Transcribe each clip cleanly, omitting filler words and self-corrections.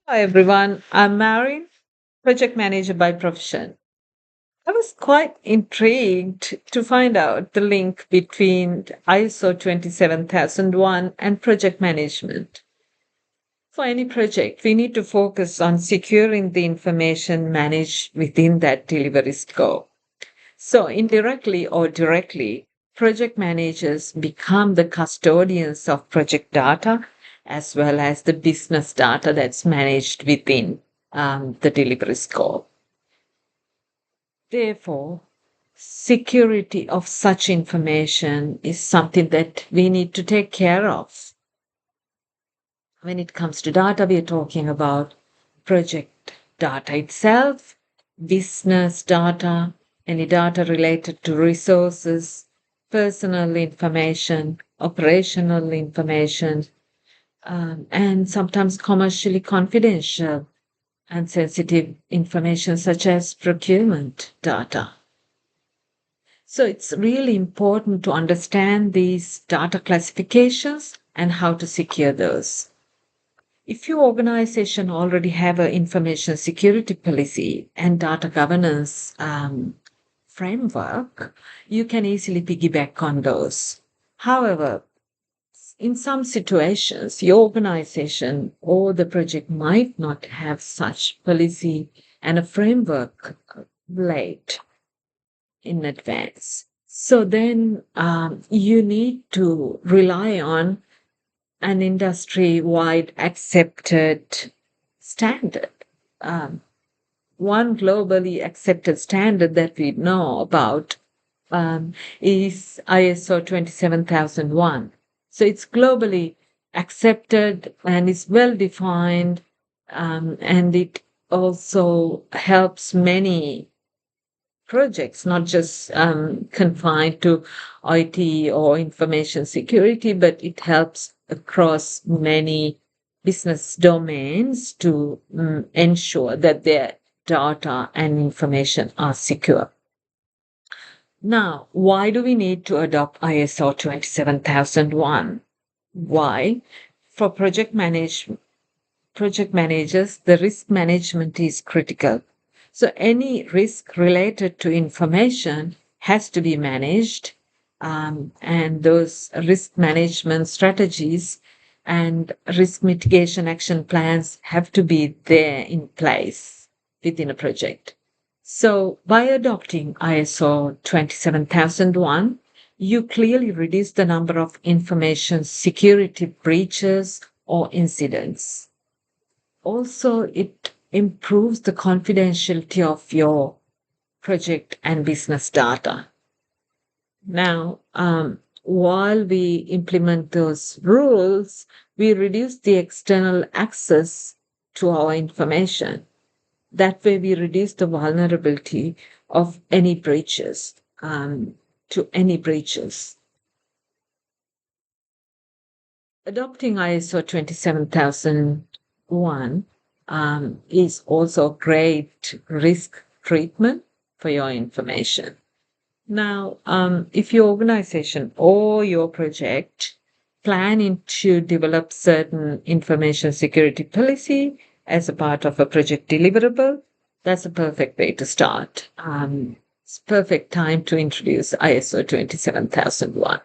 Hi everyone, I'm Marin, project manager by profession. I was quite intrigued to find out the link between ISO 27001 and project management. For any project, we need to focus on securing the information managed within that delivery scope. So, indirectly or directly, project managers become the custodians of project data as well as the business data that's managed within the delivery scope. Therefore, security of such information is something that we need to take care of. When it comes to data, we are talking about project data itself, business data, any data related to resources, personal information, operational information, and sometimes commercially confidential and sensitive information such as procurement data. So it's really important to understand these data classifications and how to secure those. If your organization already have an information security policy and data governance framework, you can easily piggyback on those. However, in some situations, your organization or the project might not have such policy and a framework laid in advance. So then you need to rely on an industry wide accepted standard. Um, One globally accepted standard that we know about is ISO 27001. So it's globally accepted and is well defined, and it also helps many projects, not just confined to IT or information security, but it helps across many business domains to ensure that their data and information are secure. Now, why do we need to adopt ISO 27001? Why? For project managers, the risk management is critical. So any risk related to information has to be managed, and those risk management strategies and risk mitigation action plans have to be there in place within a project. So by adopting ISO 27001, you clearly reduce the number of information security breaches or incidents. Also, it improves the confidentiality of your project and business data. Now, while we implement those rules, we reduce the external access to our information. That way, we reduce the vulnerability of any breaches, to any breaches. Adopting ISO 27001 is also great risk treatment for your information. Now, if your organization or your project planning to develop certain information security policy as a part of a project deliverable, that's a perfect way to start. It's perfect time to introduce ISO 27001.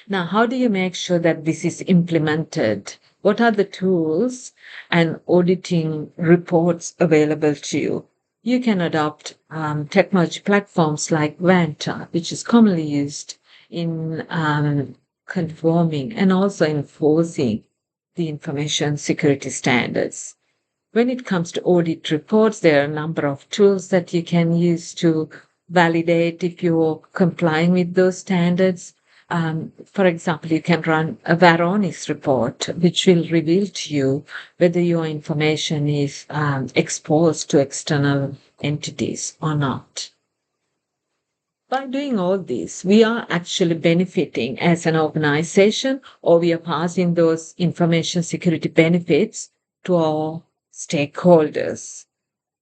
Now, how do you make sure that this is implemented? What are the tools and auditing reports available to you? You can adopt technology platforms like Vanta, which is commonly used in conforming and also enforcing the information security standards. When it comes to audit reports, there are a number of tools that you can use to validate if you're complying with those standards. For example, you can run a Varonis report, which will reveal to you whether your information is exposed to external entities or not. By doing all this, we are actually benefiting as an organization, or we are passing those information security benefits to our stakeholders.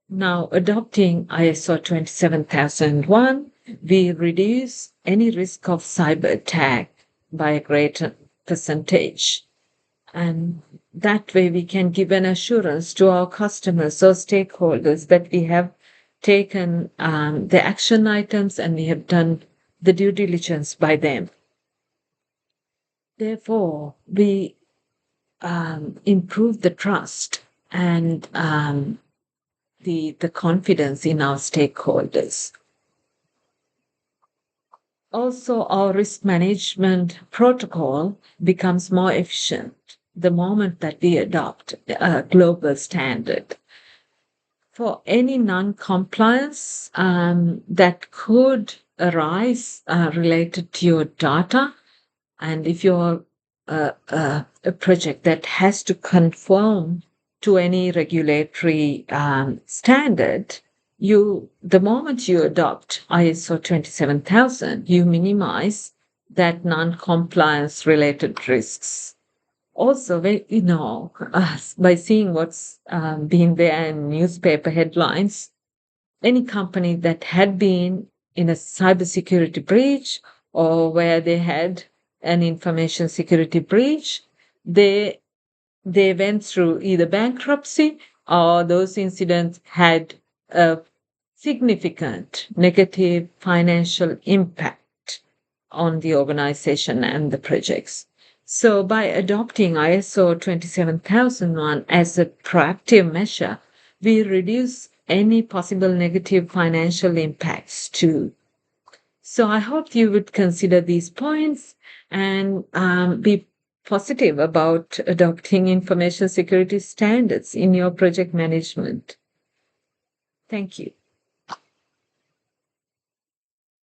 Now, adopting ISO 27001, we reduce any risk of cyber attack by a greater percentage. And that way we can give an assurance to our customers or stakeholders that we have taken the action items and we have done the due diligence by them. Therefore, we improve the trust and the confidence in our stakeholders. Also, our risk management protocol becomes more efficient the moment that we adopt a global standard. For any non-compliance that could arise related to your data, and if you're a project that has to conform to any regulatory standard, the moment you adopt ISO 27000, you minimize that non-compliance related risks. Also, by seeing what's been there in newspaper headlines, any company that had been in a cybersecurity breach or where they had an information security breach, they went through either bankruptcy or those incidents had a significant negative financial impact on the organization and the projects. So by adopting ISO 27001 as a proactive measure, we reduce any possible negative financial impacts too. So I hope you would consider these points and be positive about adopting information security standards in your project management. Thank you.